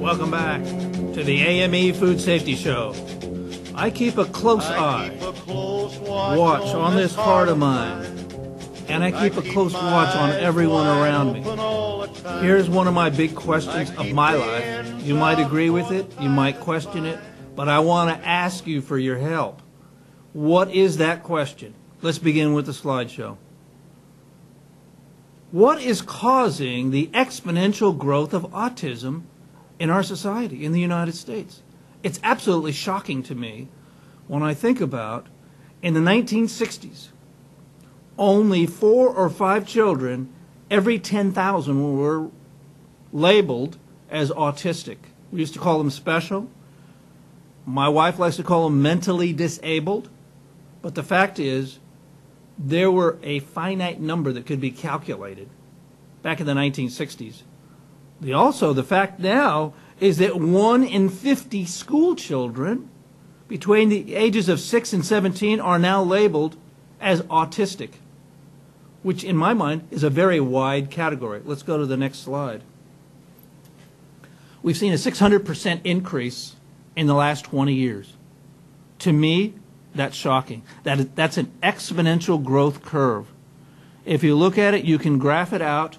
Welcome back to the AME Food Safety Show. I keep a close watch on this heart of mine, and I keep a close watch on everyone around me. Here's one of my big questions of my life. You might agree with it, you might question it, but I want to ask you for your help. What is that question? Let's begin with the slideshow. What is causing the exponential growth of autism in our society, in the United States? It's absolutely shocking to me when I think about, in the 1960s, only 4 or 5 children every 10,000 were labeled as autistic. We used to call them special. My wife likes to call them mentally disabled. But the fact is, there were a finite number that could be calculated back in the 1960s. The fact now is that 1 in 50 school children between the ages of 6 and 17 are now labeled as autistic, which in my mind is a very wide category. Let's go to the next slide. We've seen a 600% increase in the last 20 years. To me, that's shocking. That's an exponential growth curve. If you look at it, you can graph it out,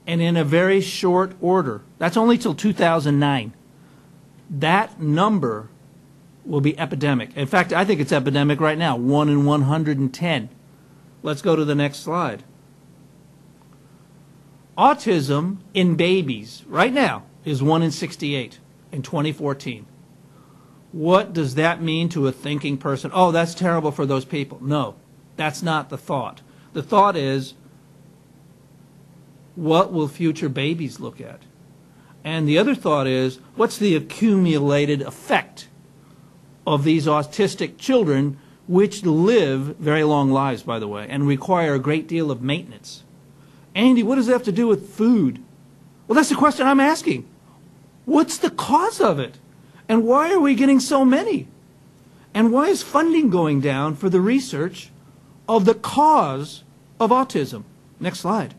and in a very short order. That's only till 2009. That number will be epidemic. In fact, I think it's epidemic right now, 1 in 110. Let's go to the next slide. Autism in babies right now is 1 in 68 in 2014. What does that mean to a thinking person? Oh, that's terrible for those people. No, that's not the thought. The thought is, what will future babies look at? And the other thought is, what's the accumulated effect of these autistic children, which live very long lives, by the way, and require a great deal of maintenance? Andy, what does that have to do with food? Well, that's the question I'm asking. What's the cause of it? And why are we getting so many? And why is funding going down for the research of the cause of autism? Next slide.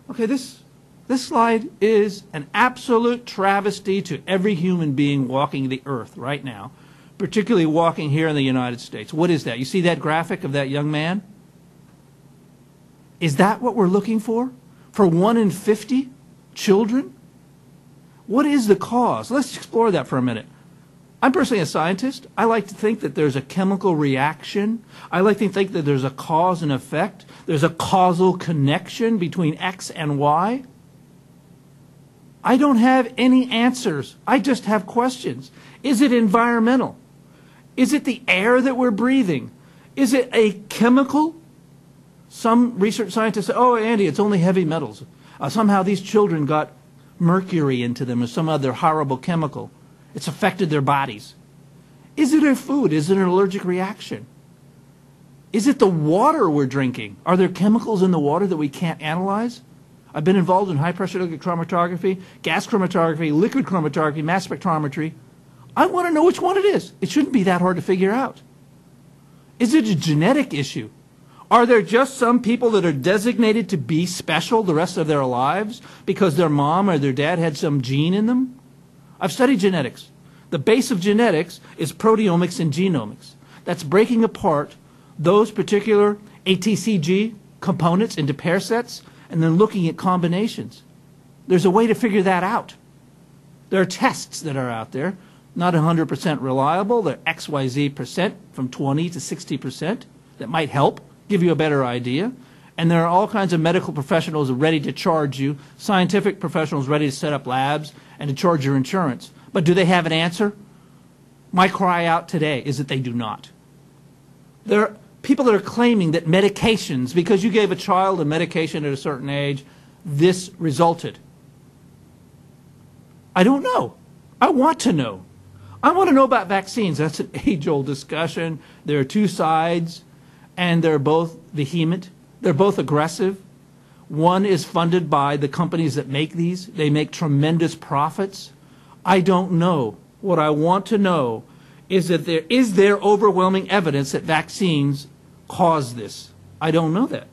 Okay, this slide is an absolute travesty to every human being walking the earth right now, particularly walking here in the United States. What is that? You see that graphic of that young man? Is that what we're looking for? For 1 in 50 children? What is the cause? Let's explore that for a minute. I'm personally a scientist. I like to think that there's a chemical reaction. I like to think that there's a cause and effect. There's a causal connection between X and Y. I don't have any answers. I just have questions. Is it environmental? Is it the air that we're breathing? Is it a chemical? Some research scientists say, oh, Andy, it's only heavy metals. Somehow these children got mercury into them or some other horrible chemical. It's affected their bodies. Is it our food? Is it an allergic reaction? Is it the water we're drinking? Are there chemicals in the water that we can't analyze? I've been involved in high-pressure liquid chromatography, gas chromatography, liquid chromatography, mass spectrometry. I want to know which one it is. It shouldn't be that hard to figure out. Is it a genetic issue? Are there just some people that are designated to be special the rest of their lives because their mom or their dad had some gene in them? I've studied genetics. The base of genetics is proteomics and genomics. That's breaking apart those particular ATCG components into pair sets and then looking at combinations. There's a way to figure that out. There are tests that are out there, not 100% reliable. They're XYZ percent from 20 to 60% that might help give you a better idea. And there are all kinds of medical professionals ready to charge you, scientific professionals ready to set up labs and to charge your insurance. But do they have an answer? My cry out today is that they do not. There are people that are claiming that medications, because you gave a child a medication at a certain age, this resulted. I don't know. I want to know. I want to know about vaccines. That's an age-old discussion. There are two sides, and they're both vehement. They're both aggressive. One is funded by the companies that make these. They make tremendous profits. I don't know. What I want to know is that is there overwhelming evidence that vaccines cause this? I don't know that.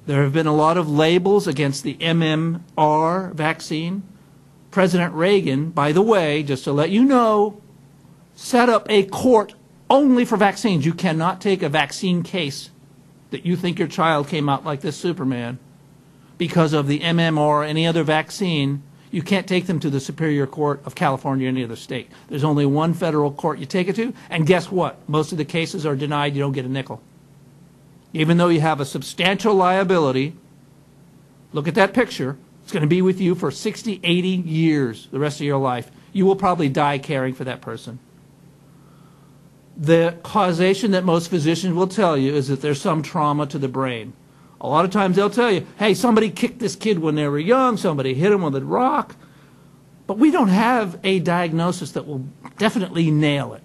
There have been a lot of labels against the MMR vaccine. President Reagan, by the way, just to let you know, set up a court only for vaccines. You cannot take a vaccine case that you think your child came out like this Superman because of the MMR or any other vaccine. You can't take them to the Superior Court of California or any other state. There's only one federal court you take it to, and guess what? Most of the cases are denied. You don't get a nickel. Even though you have a substantial liability, look at that picture. It's going to be with you for 60, 80 years, the rest of your life. You will probably die caring for that person. The causation that most physicians will tell you is that there's some trauma to the brain. A lot of times they'll tell you, hey, somebody kicked this kid when they were young, somebody hit him with a rock. But we don't have a diagnosis that will definitely nail it.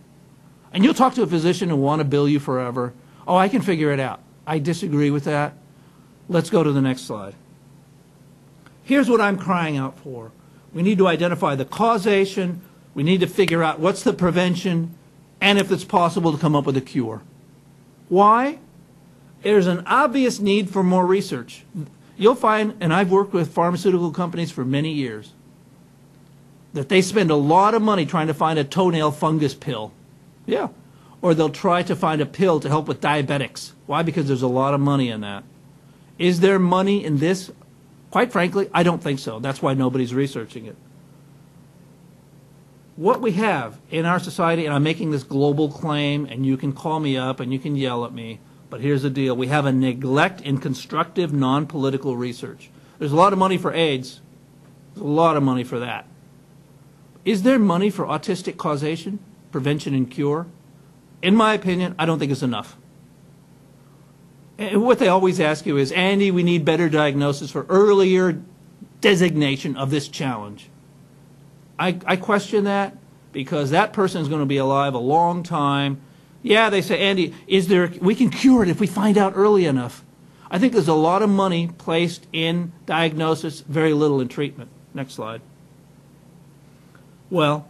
And you'll talk to a physician who want to bill you forever. Oh, I can figure it out. I disagree with that. Let's go to the next slide. Here's what I'm crying out for. We need to identify the causation. We need to figure out what's the prevention, and if it's possible to come up with a cure. Why? There's an obvious need for more research. You'll find, and I've worked with pharmaceutical companies for many years, that they spend a lot of money trying to find a toenail fungus pill. Yeah. Or they'll try to find a pill to help with diabetics. Why? Because there's a lot of money in that. Is there money in this? Quite frankly, I don't think so. That's why nobody's researching it. What we have in our society, and I'm making this global claim, and you can call me up and you can yell at me, but here's the deal. We have a neglect in constructive, non-political research. There's a lot of money for AIDS. There's a lot of money for that. Is there money for autistic causation, prevention, and cure? In my opinion, I don't think it's enough. And what they always ask you is, Andy, we need better diagnosis for earlier designation of this challenge. I question that because that person is going to be alive a long time. Yeah, they say, Andy, we can cure it if we find out early enough. I think there's a lot of money placed in diagnosis, very little in treatment. Next slide. Well,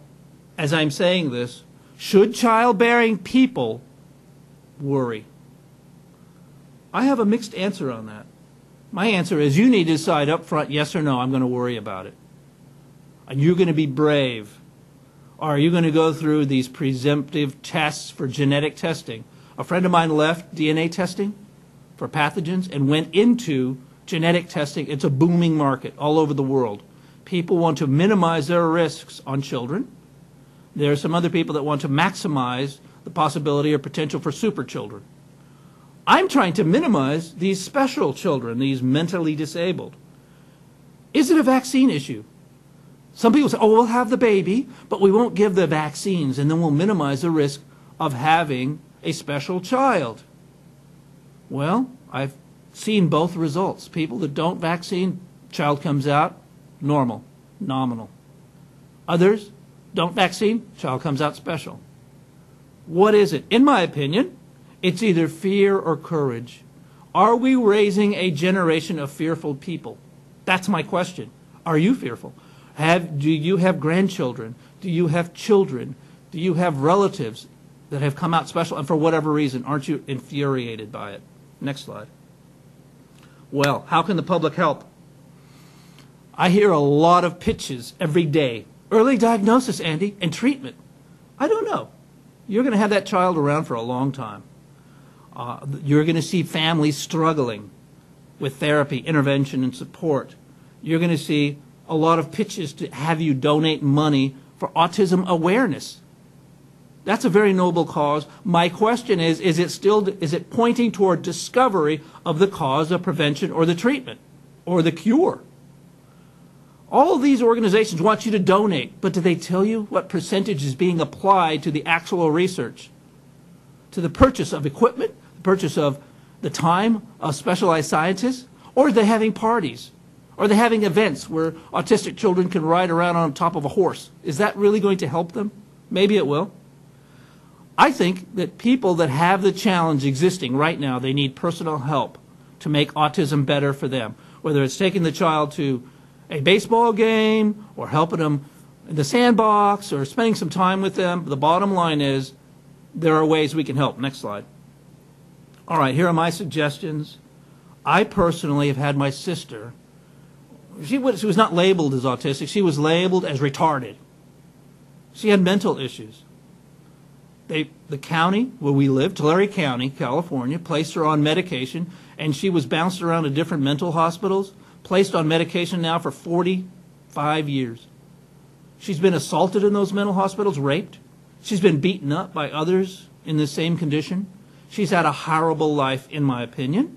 as I'm saying this, should childbearing people worry? I have a mixed answer on that. My answer is you need to decide up front, yes or no, I'm going to worry about it. And you're going to be brave. Or are you going to go through these presumptive tests for genetic testing? A friend of mine left DNA testing for pathogens and went into genetic testing. It's a booming market all over the world. People want to minimize their risks on children. There are some other people that want to maximize the possibility or potential for super children. I'm trying to minimize these special children, these mentally disabled. Is it a vaccine issue? Some people say, oh, we'll have the baby, but we won't give the vaccines, and then we'll minimize the risk of having a special child. Well, I've seen both results. People that don't vaccine, child comes out normal, nominal. Others don't vaccine, child comes out special. What is it? In my opinion, it's either fear or courage. Are we raising a generation of fearful people? That's my question. Are you fearful? Do you have grandchildren? Do you have children? Do you have relatives that have come out special? And for whatever reason, aren't you infuriated by it? Next slide. Well, how can the public help? I hear a lot of pitches every day. Early diagnosis, Andy, and treatment. I don't know. You're going to have that child around for a long time. You're going to see families struggling with therapy, intervention, and support. You're going to see a lot of pitches to have you donate money for autism awareness. That's a very noble cause. My question is it pointing toward discovery of the cause, of prevention, or the treatment, or the cure? All of these organizations want you to donate, but do they tell you what percentage is being applied to the actual research, to the purchase of equipment, the purchase of the time of specialized scientists, or are they having parties? Are they having events where autistic children can ride around on top of a horse? Is that really going to help them? Maybe it will. I think that people that have the challenge existing right now, they need personal help to make autism better for them. Whether it's taking the child to a baseball game or helping them in the sandbox or spending some time with them, the bottom line is there are ways we can help. Next slide. All right, here are my suggestions. I personally have had my sister She was not labeled as autistic. She was labeled as retarded. She had mental issues. The county where we live, Tulare County, California, placed her on medication, and she was bounced around to different mental hospitals, placed on medication now for 45 years. She's been assaulted in those mental hospitals, raped. She's been beaten up by others in the same condition. She's had a horrible life, in my opinion.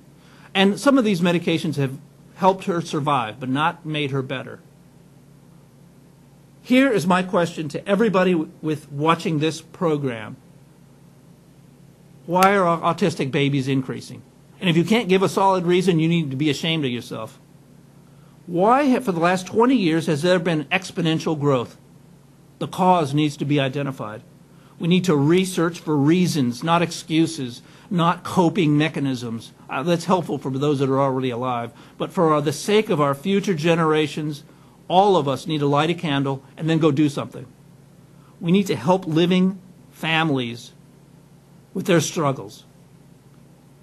And some of these medications have helped her survive, but not made her better. Here is my question to everybody with watching this program. Why are autistic babies increasing? And if you can't give a solid reason, you need to be ashamed of yourself. Why, for the last 20 years, has there been exponential growth? The cause needs to be identified. We need to research for reasons, not excuses, not coping mechanisms. That's helpful for those that are already alive. But for the sake of our future generations, all of us need to light a candle and then go do something. We need to help living families with their struggles,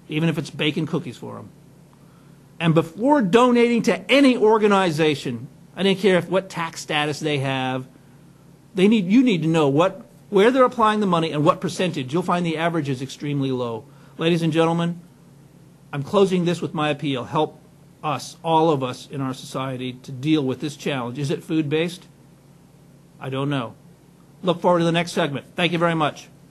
even if it's baking cookies for them. And before donating to any organization, I don't care what tax status they have, you need to know where they're applying the money and what percentage. You'll find the average is extremely low. Ladies and gentlemen, I'm closing this with my appeal. Help us, all of us in our society, to deal with this challenge. Is it food-based? I don't know. Look forward to the next segment. Thank you very much.